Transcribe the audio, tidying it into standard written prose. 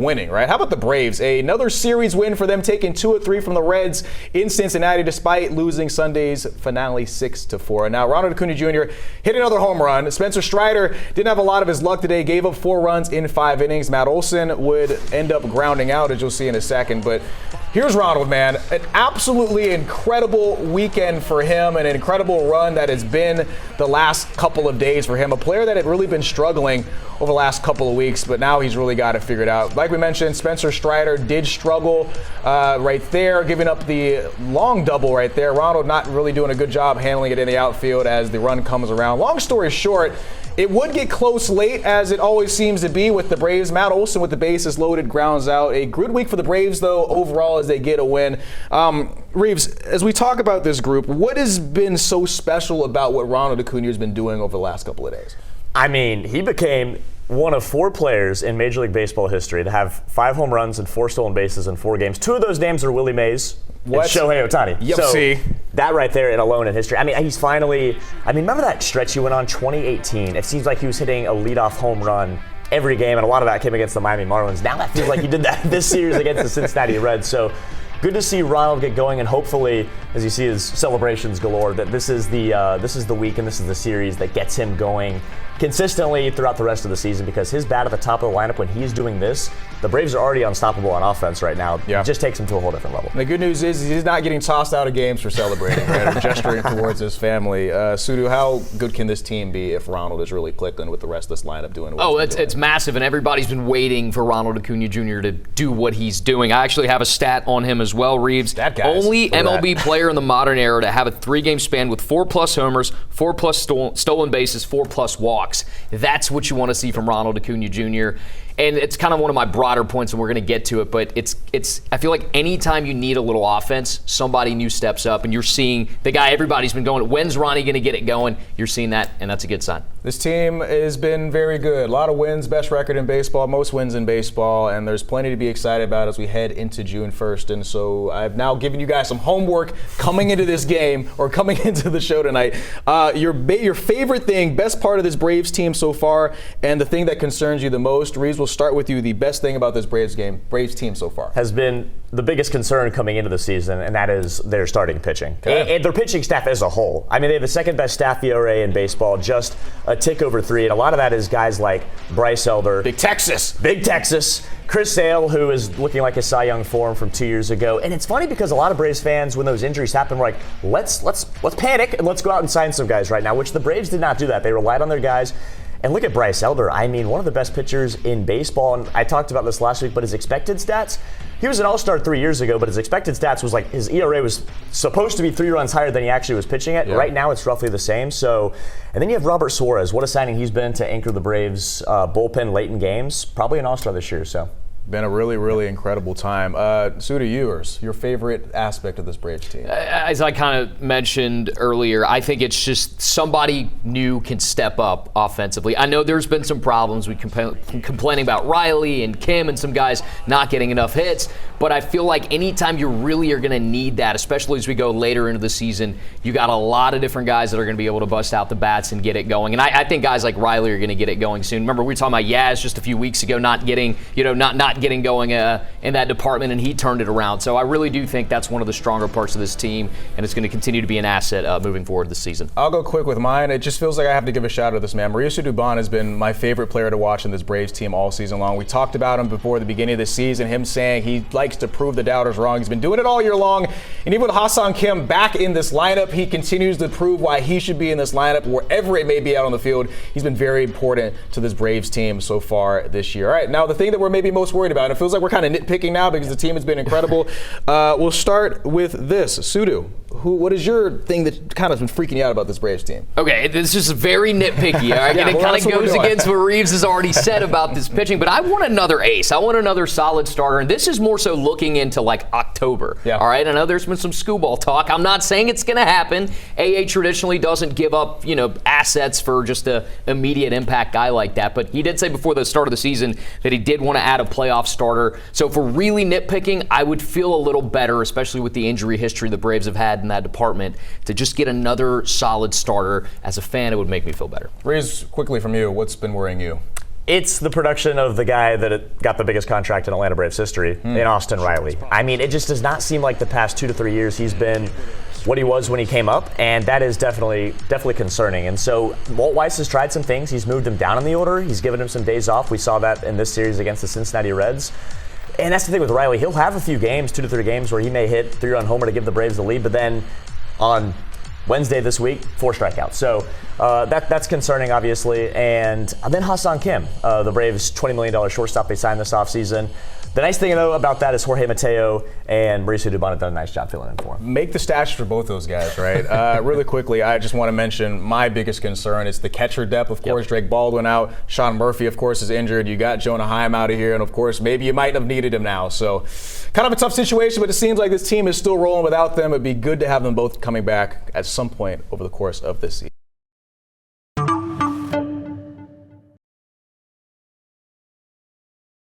winning, right? How about the Braves? Another series win for them, taking 2 of 3 from the Reds in Cincinnati, despite losing Sunday's finale 6-4. And now Ronald Acuña Jr. hit another home run. Spencer Strider didn't have a lot of his luck today, gave up 4 runs in 5 innings. Matt Olson would end up grounding out, as you'll see in a second. But here's Ronald, man. An absolutely incredible weekend for him, an incredible run that has been the last couple of days for him. A player that had really been struggling over the last couple of weeks, but now he's really got it figured out. Like we mentioned, Spencer Strider did struggle right there, giving up the long double right there. Ronald not really doing a good job handling it in the outfield as the run comes around. Long story short, it would get close late, as it always seems to be with the Braves. Matt Olson with the bases loaded, grounds out. A good week for the Braves, though, overall, as they get a win. Reeves, as we talk about this group, what has been so special about what Ronald Acuña has been doing over the last couple of days? I mean, he became one of 4 players in Major League Baseball history to have 5 home runs and 4 stolen bases in 4 games. 2 of those names are Willie Mays and Shohei Ohtani. Yep. So see. That right there and alone in history. I mean, he's finally – remember that stretch he went on, 2018? It seems like he was hitting a leadoff home run every game, and a lot of that came against the Miami Marlins. Now that feels like he did that this series against the Cincinnati Reds. So good to see Ronald get going, and hopefully, as you see his celebrations galore, that this is the week and this is the series that gets him going consistently throughout the rest of the season, because his bat at the top of the lineup when he's doing this, the Braves are already unstoppable on offense right now. Yeah. It just takes him to a whole different level. And the good news is he's not getting tossed out of games for celebrating, right? Or gesturing towards his family. Sudu, how good can this team be if Ronald is really clicking with the rest of this lineup doing what he's doing? It's massive, and everybody's been waiting for Ronald Acuña Jr. to do what he's doing. I actually have a stat on him as well, Reeves. That guy's only MLB player in the modern era to have a 3-game span with 4+ homers, 4+ stolen bases, 4+ walks. That's what you want to see from Ronald Acuña Jr. And it's kind of one of my broader points, and we're going to get to it, but it's. I feel like anytime you need a little offense, somebody new steps up, and you're seeing the guy everybody's been going, when's Ronnie going to get it going? You're seeing that, and that's a good sign. This team has been very good. A lot of wins, best record in baseball, most wins in baseball, and there's plenty to be excited about as we head into June 1st. And so I've now given you guys some homework coming into this game, or coming into the show tonight. Your favorite thing, best part of this Braves team so far, and the thing that concerns you the most. Reeves, we'll start with you. The best thing about this Braves team so far has been the biggest concern coming into the season, and that is their starting pitching. Okay. And their pitching staff as a whole. I mean, they have the second best staff ERA in baseball, just a tick over 3, and a lot of that is guys like Bryce Elder. Big Texas. Chris Sale, who is looking like a Cy Young form from 2 years ago. And it's funny because a lot of Braves fans, when those injuries happen, were like, let's panic and let's go out and sign some guys right now, which the Braves did not do that. They relied on their guys. And look at Bryce Elder. I mean, one of the best pitchers in baseball. And I talked about this last week, but his expected stats, he was an all-star 3 years ago, but his expected stats was like his ERA was supposed to be 3 runs higher than he actually was pitching it. Yeah. Right now, it's roughly the same. So, and then you have Robert Suarez. What a signing he's been to anchor the Braves bullpen late in games. Probably an all-star this year, so. Been a really, really incredible time. Sudu, your favorite aspect of this Braves team? As I kind of mentioned earlier, I think it's just somebody new can step up offensively. I know there's been some problems. We complaining about Riley and Kim and some guys not getting enough hits, but I feel like anytime you really are going to need that, especially as we go later into the season, you got a lot of different guys that are going to be able to bust out the bats and get it going. And I think guys like Riley are going to get it going soon. Remember, we were talking about Yaz just a few weeks ago not getting going in that department, and he turned it around. So I really do think that's one of the stronger parts of this team, and it's going to continue to be an asset moving forward this season. I'll go quick with mine. It just feels like I have to give a shout out to this man. Mauricio Dubon has been my favorite player to watch in this Braves team all season long. We talked about him before the beginning of the season, him saying he likes to prove the doubters wrong. He's been doing it all year long, and even with Hassan Kim back in this lineup, he continues to prove why he should be in this lineup wherever it may be out on the field. He's been very important to this Braves team so far this year. All right, now the thing that we're maybe most worried about, and it feels like we're kind of nitpicking now because the team has been incredible. We'll start with this. Sudu, what is your thing that kind of has been freaking you out about this Braves team? Okay, this is very nitpicky, all right? And it kind of goes against what Reeves has already said about this pitching, but I want another ace. I want another solid starter, and this is more so looking into like October, all right? I know there's been some skewball talk. I'm not saying it's going to happen. AA traditionally doesn't give up, assets for just an immediate impact guy like that, but he did say before the start of the season that he did want to add a playoff starter. So if we're really nitpicking, I would feel a little better, especially with the injury history the Braves have had in that department, to just get another solid starter. As a fan, it would make me feel better. Reeves, quickly from you, what's been worrying you? It's the production of the guy that got the biggest contract in Atlanta Braves history, in Austin Riley. I mean, it just does not seem like the past 2 to 3 years he's been what he was when he came up, and that is definitely concerning. And so Walt Weiss has tried some things. He's moved him down in the order. He's given him some days off. We saw that in this series against the Cincinnati Reds. And that's the thing with Riley. He'll have a few games, 2 to 3 games, where he may hit 3-run homer to give the Braves the lead, but then on Wednesday this week, 4 strikeouts. So that's concerning, obviously. And then Ha-Seong Kim, the Braves' $20 million shortstop they signed this offseason. The nice thing, though, about that is Jorge Mateo and Mauricio Dubon have done a nice job filling in for him. Make the stats for both those guys, right? Really quickly, I just want to mention my biggest concern is the catcher depth. Of course, Drake Baldwin out. Sean Murphy, of course, is injured. You got Jonah Heim out of here. And, of course, maybe you might have needed him now. So kind of a tough situation, but it seems like this team is still rolling without them. It'd be good to have them both coming back at some point over the course of this season.